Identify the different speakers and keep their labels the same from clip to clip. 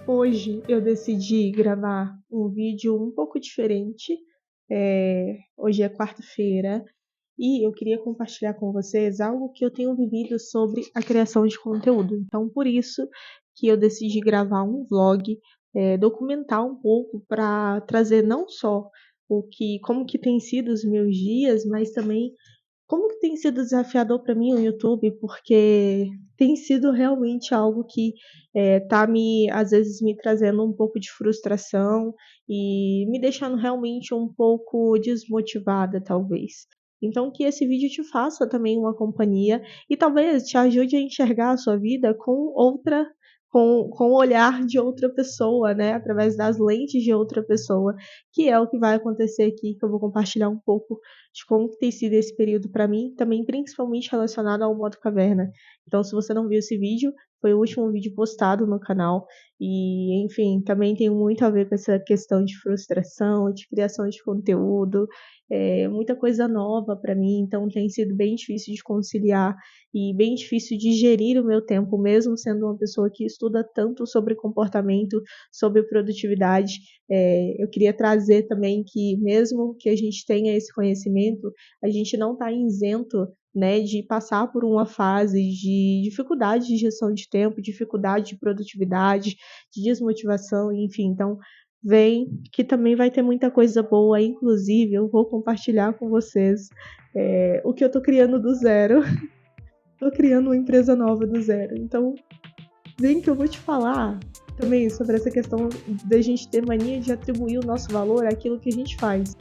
Speaker 1: Hoje eu decidi gravar um vídeo um pouco diferente. Hoje é quarta-feira e eu queria compartilhar com vocês algo que eu tenho vivido sobre a criação de conteúdo. Então, por isso que eu decidi gravar um vlog, documentar um pouco para trazer não só como que tem sido os meus dias, mas também como que tem sido desafiador para mim o YouTube, porque tem sido realmente algo que tá às vezes me trazendo um pouco de frustração e me deixando realmente um pouco desmotivada, talvez. Então, que esse vídeo te faça também uma companhia e talvez te ajude a enxergar a sua vida com o olhar de outra pessoa, né? Através das lentes de outra pessoa, que é o que vai acontecer aqui, que eu vou compartilhar um pouco de como que tem sido esse período para mim, também principalmente relacionado ao modo caverna. Então, se você não viu esse vídeo, foi o último vídeo postado no canal e, enfim, também tem muito a ver com essa questão de frustração, de criação de conteúdo, muita coisa nova para mim, então tem sido bem difícil de conciliar e bem difícil de gerir o meu tempo, mesmo sendo uma pessoa que estuda tanto sobre comportamento, sobre produtividade. Eu queria trazer também que, mesmo que a gente tenha esse conhecimento, a gente não está isento, né, de passar por uma fase de dificuldade de gestão de tempo, dificuldade de produtividade, de desmotivação, enfim. Então, vem que também vai ter muita coisa boa, inclusive eu vou compartilhar com vocês o que eu estou criando do zero. Estou criando uma empresa nova do zero. Então, vem que eu vou te falar também sobre essa questão da gente ter mania de atribuir o nosso valor àquilo que a gente faz.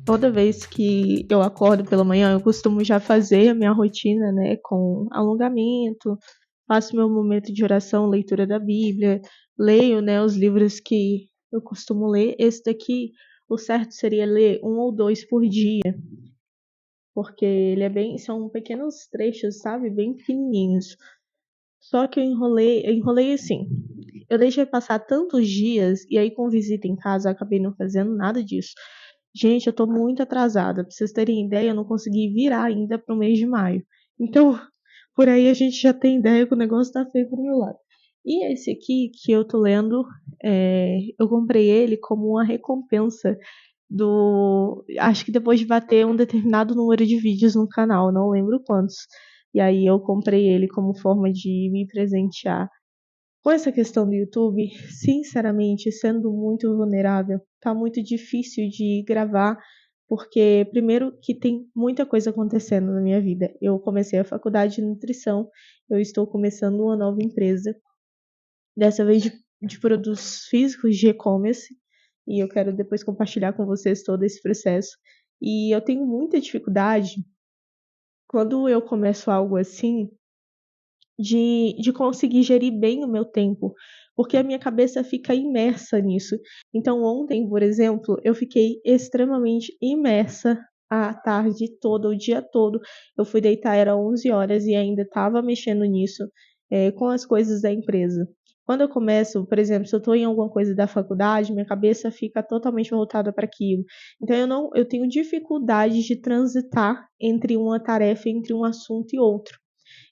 Speaker 1: Toda vez que eu acordo pela manhã, eu costumo já fazer a minha rotina, né, com alongamento, faço meu momento de oração, leitura da Bíblia, leio, né, os livros que eu costumo ler. Esse daqui, o certo seria ler um ou dois por dia, porque são pequenos trechos, sabe, bem pequenininhos. Só que eu enrolei assim. Eu deixei passar tantos dias e aí com visita em casa eu acabei não fazendo nada disso. Gente, eu tô muito atrasada. Pra vocês terem ideia, eu não consegui virar ainda pro mês de maio. Então, por aí a gente já tem ideia que o negócio tá feio pro meu lado. E esse aqui que eu tô lendo, eu comprei ele como uma recompensa acho que depois de bater um determinado número de vídeos no canal, não lembro quantos. E aí eu comprei ele como forma de me presentear. Com essa questão do YouTube, sinceramente, sendo muito vulnerável, tá muito difícil de gravar, porque primeiro que tem muita coisa acontecendo na minha vida. Eu comecei a faculdade de nutrição, eu estou começando uma nova empresa, dessa vez de produtos físicos de e-commerce, e eu quero depois compartilhar com vocês todo esse processo. E eu tenho muita dificuldade quando eu começo algo assim, de conseguir gerir bem o meu tempo, porque a minha cabeça fica imersa nisso. Então, ontem, por exemplo, eu fiquei extremamente imersa a tarde toda, o dia todo. Eu fui deitar, era 11 horas e ainda estava mexendo nisso, com as coisas da empresa. Quando eu começo, por exemplo, se eu estou em alguma coisa da faculdade, minha cabeça fica totalmente voltada para aquilo. Então eu tenho dificuldade de transitar entre uma tarefa, entre um assunto e outro.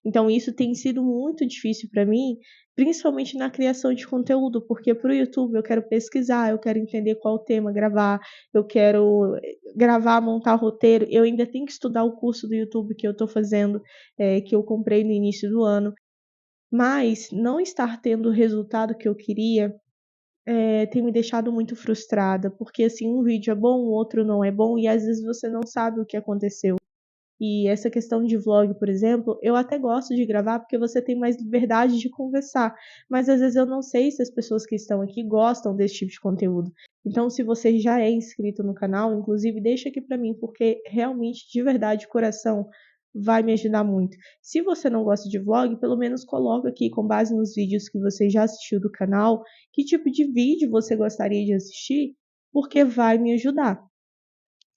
Speaker 1: Então, isso tem sido muito difícil para mim, principalmente na criação de conteúdo, porque para o YouTube eu quero pesquisar, eu quero entender qual tema gravar, eu quero gravar, montar roteiro. Eu ainda tenho que estudar o curso do YouTube que eu estou fazendo, que eu comprei no início do ano. Mas não estar tendo o resultado que eu queria tem me deixado muito frustrada, porque assim, um vídeo é bom, o outro não é bom, e às vezes você não sabe o que aconteceu. E essa questão de vlog, por exemplo, eu até gosto de gravar porque você tem mais liberdade de conversar, mas às vezes eu não sei se as pessoas que estão aqui gostam desse tipo de conteúdo. Então, se você já é inscrito no canal, inclusive deixa aqui pra mim, porque realmente, de verdade, de coração, vai me ajudar muito. Se você não gosta de vlog, pelo menos coloca aqui com base nos vídeos que você já assistiu do canal, que tipo de vídeo você gostaria de assistir, porque vai me ajudar.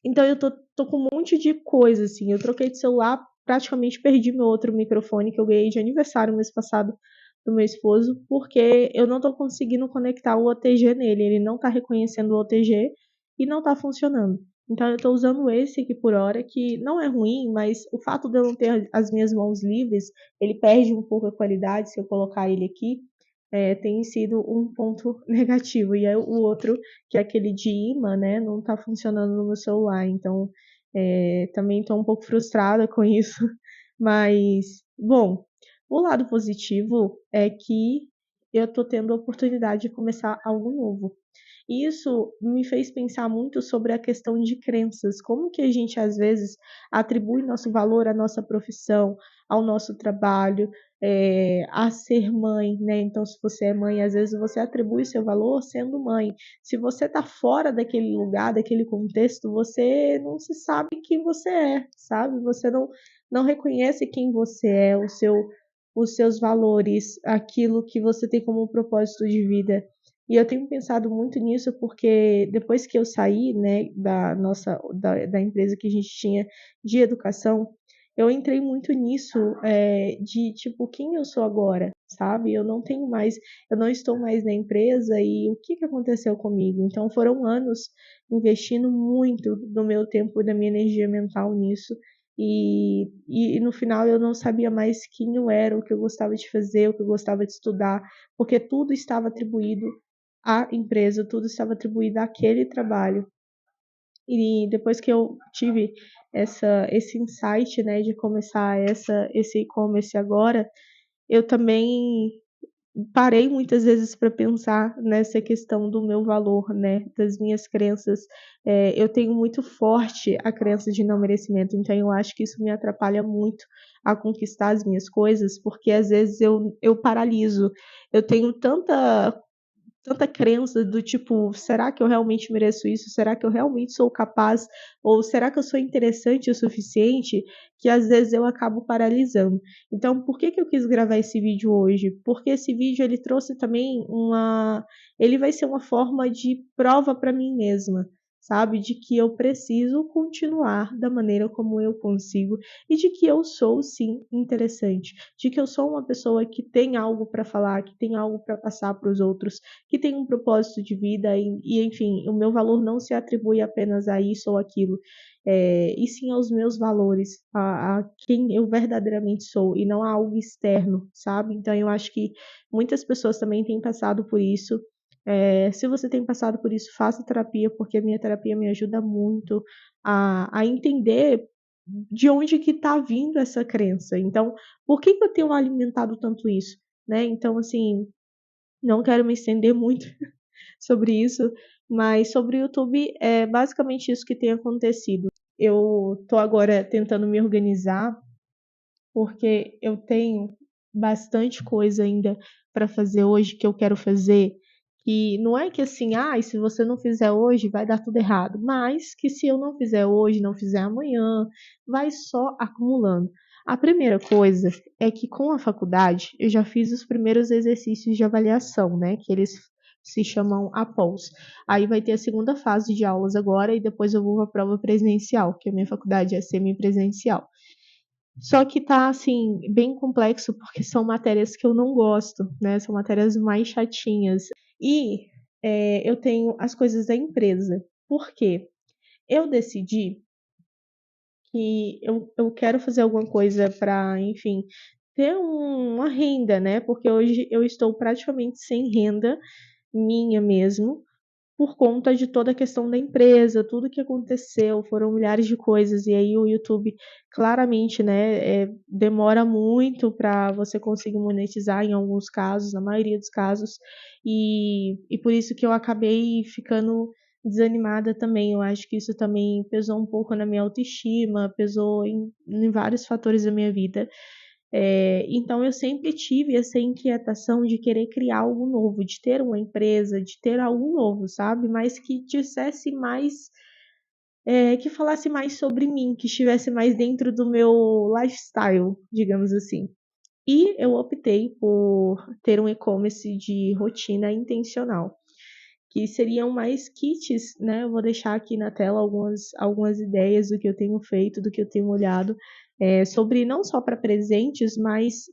Speaker 1: Então eu tô com um monte de coisa, assim. Eu troquei de celular, praticamente perdi meu outro microfone que eu ganhei de aniversário mês passado do meu esposo, porque eu não tô conseguindo conectar o OTG nele. Ele não tá reconhecendo o OTG e não tá funcionando. Então eu tô usando esse aqui por hora, que não é ruim, mas o fato de eu não ter as minhas mãos livres, ele perde um pouco a qualidade se eu colocar ele aqui. Tem sido um ponto negativo. E aí, o outro, que é aquele de imã, né, não está funcionando no meu celular. Então, também estou um pouco frustrada com isso. Mas, bom, o lado positivo é que eu estou tendo a oportunidade de começar algo novo. E isso me fez pensar muito sobre a questão de crenças, como que a gente às vezes atribui nosso valor à nossa profissão, ao nosso trabalho, a ser mãe, né? Então, se você é mãe, às vezes você atribui seu valor sendo mãe. Se você está fora daquele lugar, daquele contexto, você não se sabe quem você é, sabe? Você não reconhece quem você é, os seus valores, aquilo que você tem como propósito de vida. E eu tenho pensado muito nisso porque depois que eu saí, né, da empresa que a gente tinha de educação, eu entrei muito nisso, de tipo, quem eu sou agora, sabe? Eu não estou mais na empresa e o que que aconteceu comigo? Então foram anos investindo muito do meu tempo e da minha energia mental nisso. E no final eu não sabia mais quem eu era, o que eu gostava de fazer, o que eu gostava de estudar, porque tudo estava atribuído à empresa, tudo estava atribuído àquele trabalho. E depois que eu tive esse insight, né, de começar esse e-commerce agora, eu também parei muitas vezes para pensar nessa questão do meu valor, né, das minhas crenças. Eu tenho muito forte a crença de não merecimento, então eu acho que isso me atrapalha muito a conquistar as minhas coisas, porque às vezes eu paraliso. Eu tenho tanta crença do tipo, será que eu realmente mereço isso? Será que eu realmente sou capaz? Ou será que eu sou interessante o suficiente? Que às vezes eu acabo paralisando. Então, por que que eu quis gravar esse vídeo hoje? Porque esse vídeo ele trouxe também ele vai ser uma forma de prova para mim mesma, sabe? De que eu preciso continuar da maneira como eu consigo e de que eu sou sim interessante, de que eu sou uma pessoa que tem algo para falar, que tem algo para passar para os outros, que tem um propósito de vida enfim, o meu valor não se atribui apenas a isso ou aquilo, e sim aos meus valores, a quem eu verdadeiramente sou e não a algo externo, sabe? Então eu acho que muitas pessoas também têm passado por isso. Se você tem passado por isso, faça terapia, porque a minha terapia me ajuda muito a entender de onde que está vindo essa crença. Então, por que que eu tenho alimentado tanto isso? Né? Então, assim, não quero me estender muito sobre isso, mas sobre o YouTube é basicamente isso que tem acontecido. Eu tô agora tentando me organizar porque eu tenho bastante coisa ainda para fazer hoje que eu quero fazer. E não é que assim, se você não fizer hoje vai dar tudo errado, mas que se eu não fizer hoje, não fizer amanhã, vai só acumulando. A primeira coisa é que com a faculdade eu já fiz os primeiros exercícios de avaliação, né? Que eles se chamam após. Aí vai ter a segunda fase de aulas agora e depois eu vou para a prova presencial, que a minha faculdade é semipresencial. Só que tá, assim, bem complexo, porque são matérias que eu não gosto, né? São matérias mais chatinhas. E eu tenho as coisas da empresa. Por quê? Eu decidi que eu quero fazer alguma coisa para, enfim, ter uma renda, né? Porque hoje eu estou praticamente sem renda minha mesmo, por conta de toda a questão da empresa, tudo que aconteceu, foram milhares de coisas, e aí o YouTube claramente, né, demora muito para você conseguir monetizar em alguns casos, na maioria dos casos, e por isso que eu acabei ficando desanimada também. Eu acho que isso também pesou um pouco na minha autoestima, pesou em vários fatores da minha vida. Então eu sempre tive essa inquietação de querer criar algo novo, de ter uma empresa, de ter algo novo, sabe? Mas que dissesse mais, que falasse mais sobre mim, que estivesse mais dentro do meu lifestyle, digamos assim. E eu optei por ter um e-commerce de rotina intencional, que seriam mais kits, né? Eu vou deixar aqui na tela algumas ideias do que eu tenho feito, do que eu tenho olhado, sobre não só para presentes, mas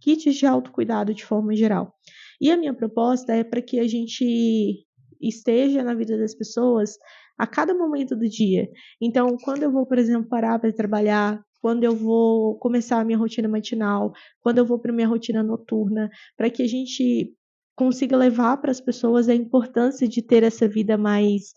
Speaker 1: kits de autocuidado de forma geral. E a minha proposta é para que a gente esteja na vida das pessoas a cada momento do dia. Então, quando eu vou, por exemplo, parar para trabalhar, quando eu vou começar a minha rotina matinal, quando eu vou para minha rotina noturna, para que a gente consiga levar para as pessoas a importância de ter essa vida mais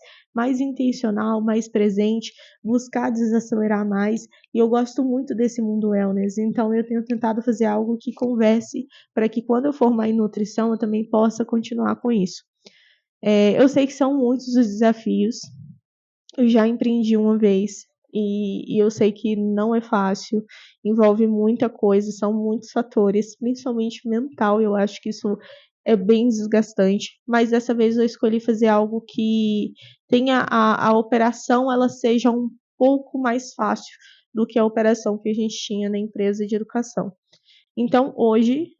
Speaker 1: intencional, mais presente, buscar desacelerar mais. E eu gosto muito desse mundo wellness, então eu tenho tentado fazer algo que converse para que quando eu formar em nutrição eu também possa continuar com isso. Eu sei que são muitos os desafios, eu já empreendi uma vez e eu sei que não é fácil, envolve muita coisa, são muitos fatores, principalmente mental. Eu acho que isso é bem desgastante, mas dessa vez eu escolhi fazer algo que tenha a operação, ela seja um pouco mais fácil do que a operação que a gente tinha na empresa de educação. Então, hoje,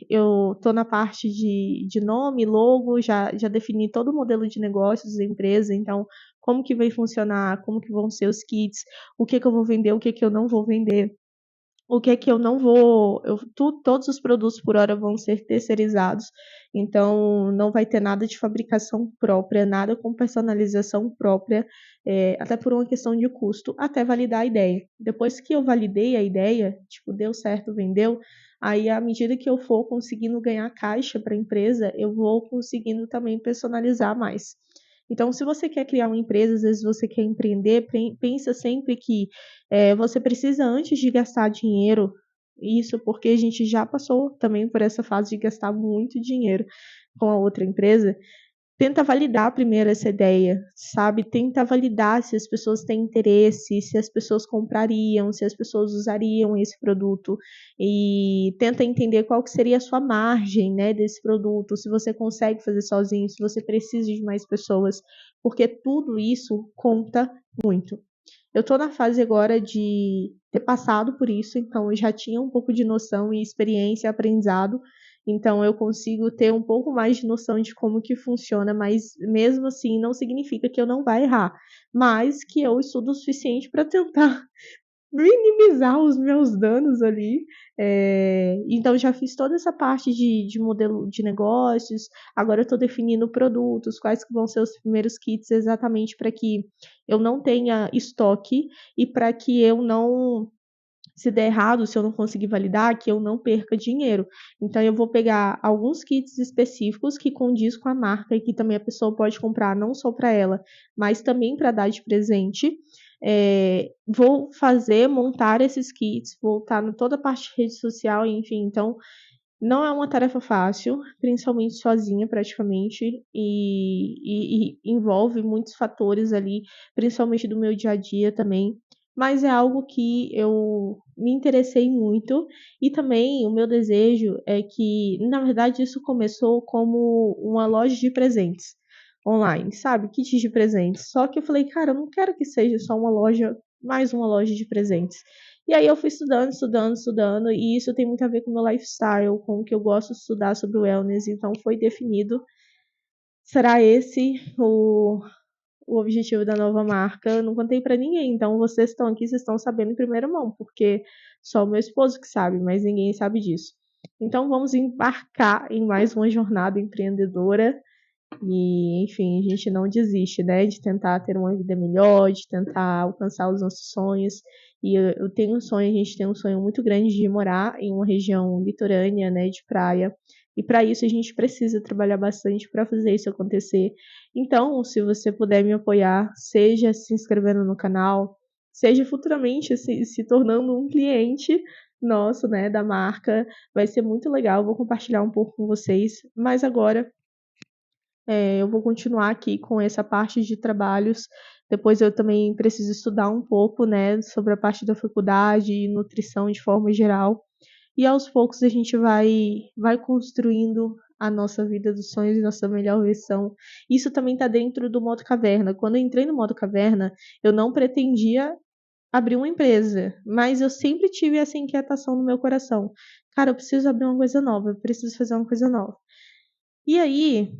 Speaker 1: eu estou na parte de nome, logo, já defini todo o modelo de negócios da empresa, então, como que vai funcionar, como que vão ser os kits, o que que eu vou vender, o que que eu não vou vender, o que é que eu não vou. Todos os produtos por hora vão ser terceirizados, então não vai ter nada de fabricação própria, nada com personalização própria, até por uma questão de custo, até validar a ideia. Depois que eu validei a ideia, tipo, deu certo, vendeu, aí à medida que eu for conseguindo ganhar caixa para a empresa, eu vou conseguindo também personalizar mais. Então, se você quer criar uma empresa, às vezes você quer empreender, pensa sempre que você precisa, antes de gastar dinheiro, isso porque a gente já passou também por essa fase de gastar muito dinheiro com a outra empresa, tenta validar primeiro essa ideia, sabe? Tenta validar se as pessoas têm interesse, se as pessoas comprariam, se as pessoas usariam esse produto, e tenta entender qual que seria a sua margem, né, desse produto, se você consegue fazer sozinho, se você precisa de mais pessoas, porque tudo isso conta muito. Eu estou na fase agora de ter passado por isso, então eu já tinha um pouco de noção e experiência, aprendizado, então eu consigo ter um pouco mais de noção de como que funciona, mas mesmo assim não significa que eu não vai errar, mas que eu estudo o suficiente para tentar minimizar os meus danos ali. Então, já fiz toda essa parte de modelo de negócios. Agora eu estou definindo produtos, quais que vão ser os primeiros kits, exatamente para que eu não tenha estoque e para que eu não, se der errado, se eu não conseguir validar, que eu não perca dinheiro. Então, eu vou pegar alguns kits específicos que condiz com a marca e que também a pessoa pode comprar não só para ela, mas também para dar de presente. Vou montar esses kits, vou estar em toda a parte de rede social, enfim. Então, não é uma tarefa fácil, principalmente sozinha, praticamente, e envolve muitos fatores ali, principalmente do meu dia a dia também. Mas é algo que eu me interessei muito, e também o meu desejo é que, na verdade, isso começou como uma loja de presentes online, sabe? Kits de presentes. Só que eu falei, cara, eu não quero que seja só uma loja, mais uma loja de presentes. E aí eu fui estudando, estudando, estudando, e isso tem muito a ver com o meu lifestyle, com o que eu gosto de estudar sobre o wellness, então foi definido. Será esse o objetivo da nova marca, eu não contei para ninguém. Então, vocês estão aqui, vocês estão sabendo em primeira mão, porque só o meu esposo que sabe, mas ninguém sabe disso. Então, vamos embarcar em mais uma jornada empreendedora e, enfim, a gente não desiste, né, de tentar ter uma vida melhor, de tentar alcançar os nossos sonhos. E eu tenho um sonho, a gente tem um sonho muito grande de morar em uma região litorânea, né, de praia. E para isso a gente precisa trabalhar bastante para fazer isso acontecer. Então, se você puder me apoiar, seja se inscrevendo no canal, seja futuramente se tornando um cliente nosso, né, da marca, vai ser muito legal. Vou compartilhar um pouco com vocês. Mas agora eu vou continuar aqui com essa parte de trabalhos. Depois eu também preciso estudar um pouco, né, sobre a parte da faculdade e nutrição de forma geral. E aos poucos a gente vai construindo a nossa vida dos sonhos, nossa melhor versão. Isso também está dentro do modo caverna. Quando eu entrei no modo caverna, eu não pretendia abrir uma empresa, mas eu sempre tive essa inquietação no meu coração. Cara, eu preciso abrir uma coisa nova, eu preciso fazer uma coisa nova. E aí,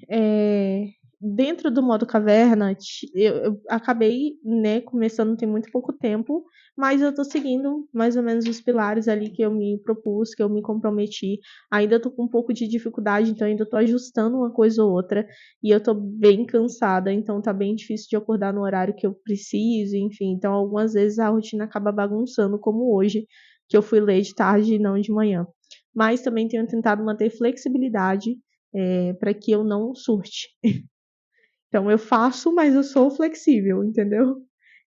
Speaker 1: é, dentro do modo caverna, eu acabei, né, começando tem muito pouco tempo, mas eu tô seguindo mais ou menos os pilares ali que eu me propus, que eu me comprometi. Ainda tô com um pouco de dificuldade, então ainda tô ajustando uma coisa ou outra, e eu tô bem cansada, então tá bem difícil de acordar no horário que eu preciso, enfim. Então algumas vezes a rotina acaba bagunçando, como hoje, que eu fui ler de tarde e não de manhã. Mas também tenho tentado manter flexibilidade para que eu não surte. Então eu faço, mas eu sou flexível, entendeu?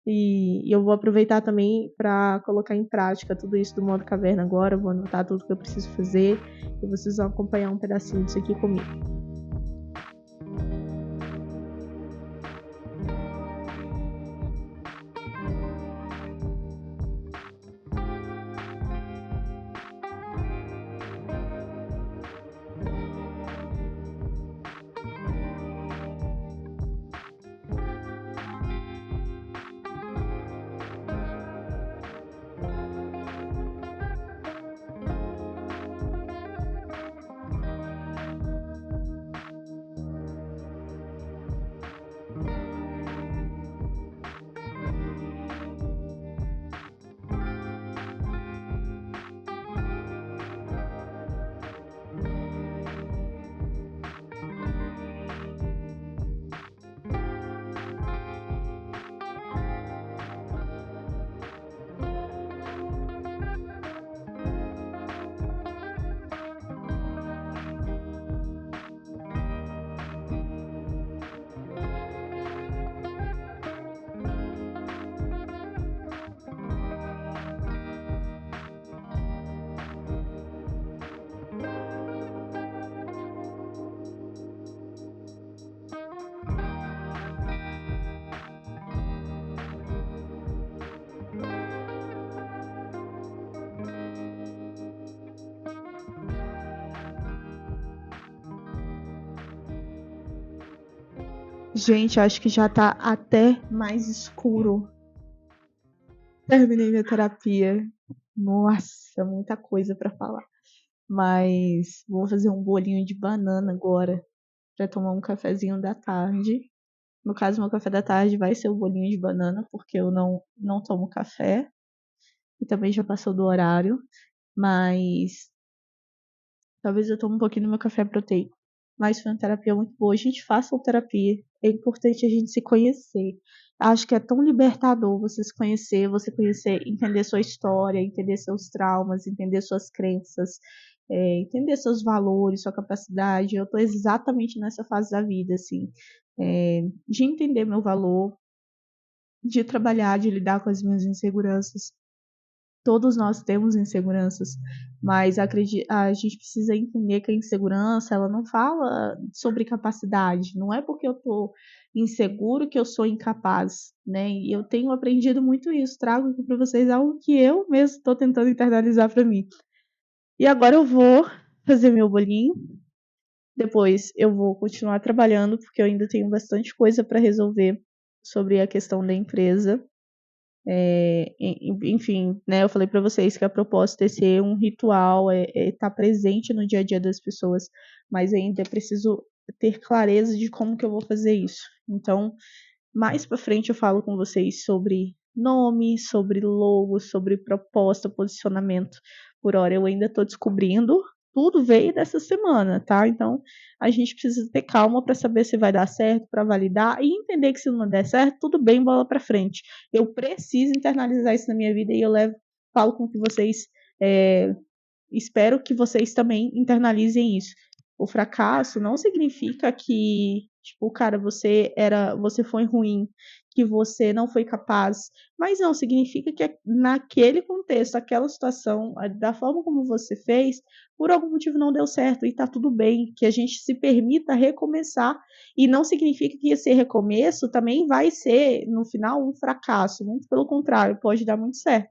Speaker 1: E eu vou aproveitar também para colocar em prática tudo isso do modo caverna agora. Eu vou anotar tudo que eu preciso fazer e vocês vão acompanhar um pedacinho disso aqui comigo. Gente, acho que já tá até mais escuro. Terminei minha terapia. Nossa, muita coisa para falar. Mas vou fazer um bolinho de banana agora para tomar um cafezinho da tarde. No caso, meu café da tarde vai ser o bolinho de banana, porque eu não tomo café. E também já passou do horário. Mas talvez eu tome um pouquinho do meu café proteico. Mas foi uma terapia muito boa. Gente, façam terapia. É importante a gente se conhecer. Acho que é tão libertador você se conhecer, você conhecer, entender sua história, entender seus traumas, entender suas crenças, entender seus valores, sua capacidade. Eu tô exatamente nessa fase da vida, assim, de entender meu valor, de trabalhar, de lidar com as minhas inseguranças. Todos nós temos inseguranças, mas a gente precisa entender que a insegurança, ela não fala sobre capacidade. Não é porque eu tô inseguro que eu sou incapaz, né? E eu tenho aprendido muito isso. Trago aqui para vocês algo que eu mesmo estou tentando internalizar para mim. E agora eu vou fazer meu bolinho. Depois eu vou continuar trabalhando, porque eu ainda tenho bastante coisa para resolver sobre a questão da empresa. Enfim, né, eu falei para vocês que a proposta é ser um ritual, estar presente no dia a dia das pessoas, mas ainda preciso ter clareza de como que eu vou fazer isso. Então, Mais para frente eu falo com vocês sobre nome, sobre logo, sobre proposta, posicionamento. Por hora eu ainda estou descobrindo. Tudo veio dessa semana, tá? Então a gente precisa ter calma para saber se vai dar certo, para validar e entender que se não der certo, tudo bem, bola para frente. Eu preciso internalizar isso na minha vida e falo com que vocês, espero que vocês também internalizem isso. O fracasso não significa que, tipo, cara, você foi ruim, que você não foi capaz, mas não significa que naquele contexto, aquela situação, da forma como você fez, por algum motivo não deu certo e tá tudo bem, que a gente se permita recomeçar e não significa que esse recomeço também vai ser, no final, um fracasso, muito pelo contrário, pode dar muito certo.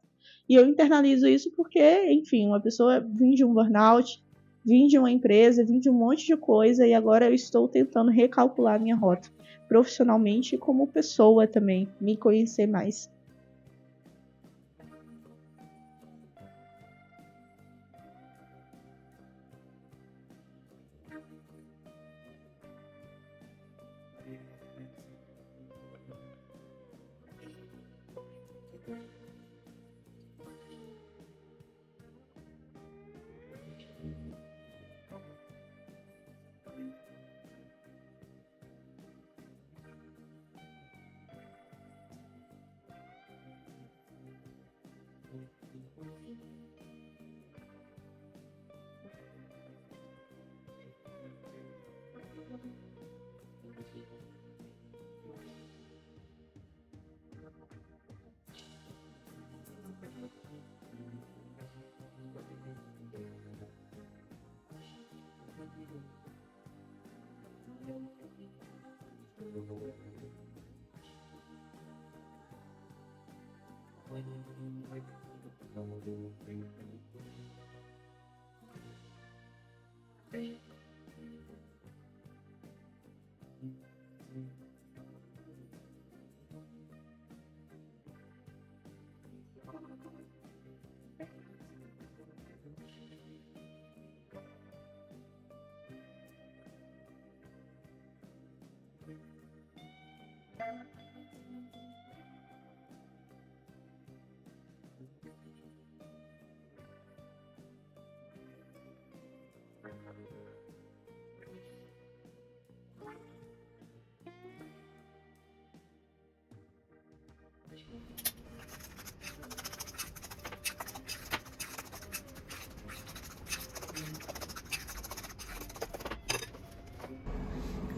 Speaker 1: E eu internalizo isso porque, enfim, uma pessoa vem de um burnout, vim de uma empresa, vim de um monte de coisa e agora eu estou tentando recalcular minha rota profissionalmente e como pessoa também, me conhecer mais.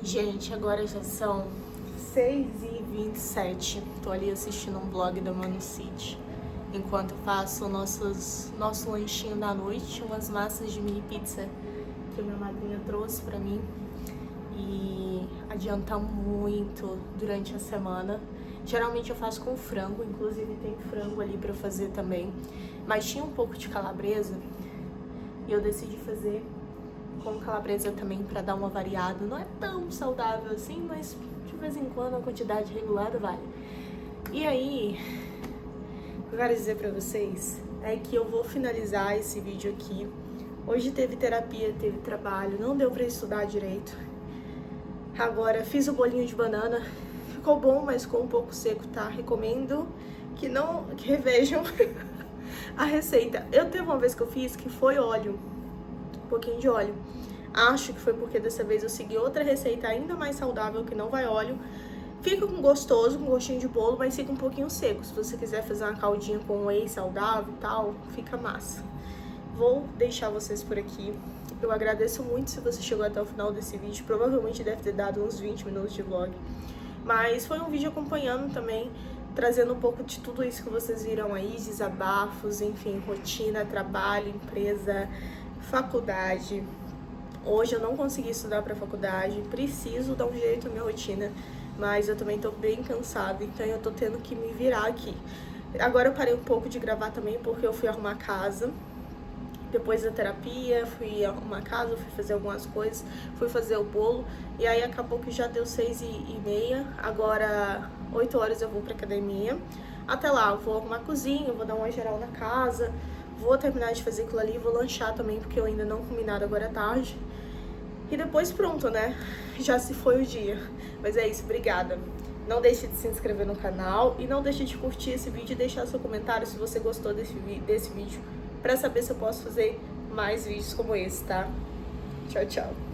Speaker 2: Gente, agora já são 6h27. Tô ali assistindo um vlog da Manu City. Enquanto eu faço nosso lanchinho da noite, umas massas de mini pizza que minha madrinha trouxe pra mim. E adianta muito durante a semana. Geralmente eu faço com frango, inclusive tem frango ali pra eu fazer também. Mas tinha um pouco de calabresa e eu decidi fazer com calabresa também pra dar uma variada. Não é tão saudável assim, mas de vez em quando a quantidade regulada vale. E aí, o que eu quero dizer pra vocês é que eu vou finalizar esse vídeo aqui. Hoje teve terapia, teve trabalho, não deu pra estudar direito. Agora fiz o bolinho de banana, ficou bom, mas ficou um pouco seco, tá? Recomendo que revejam a receita. Eu teve uma vez que eu fiz que foi óleo, um pouquinho de óleo. Acho que foi porque dessa vez eu segui outra receita ainda mais saudável, que não vai óleo. Fica com gostoso, com gostinho de bolo, mas fica um pouquinho seco. Se você quiser fazer uma caldinha com whey saudável e tal, fica massa. Vou deixar vocês por aqui. Eu agradeço muito se você chegou até o final desse vídeo. Provavelmente deve ter dado uns 20 minutos de vlog. Mas foi um vídeo acompanhando também, trazendo um pouco de tudo isso que vocês viram aí, desabafos, enfim, rotina, trabalho, empresa, faculdade. Hoje eu não consegui estudar para faculdade, preciso dar um jeito na minha rotina, mas eu também tô bem cansada, então eu tô tendo que me virar aqui. Agora eu parei um pouco de gravar também porque eu fui arrumar a casa. Depois da terapia, fui arrumar a casa, fui fazer algumas coisas, fui fazer o bolo, e aí acabou que já deu 6h30, agora 8 horas eu vou pra academia. Até lá, eu vou arrumar a cozinha, vou dar uma geral na casa, vou terminar de fazer aquilo ali, vou lanchar também, porque eu ainda não comi nada agora à tarde. E depois pronto, né? Já se foi o dia. Mas é isso, obrigada. Não deixe de se inscrever no canal e não deixe de curtir esse vídeo e deixar seu comentário se você gostou desse vídeo, para saber se eu posso fazer mais vídeos como esse, tá? Tchau, tchau!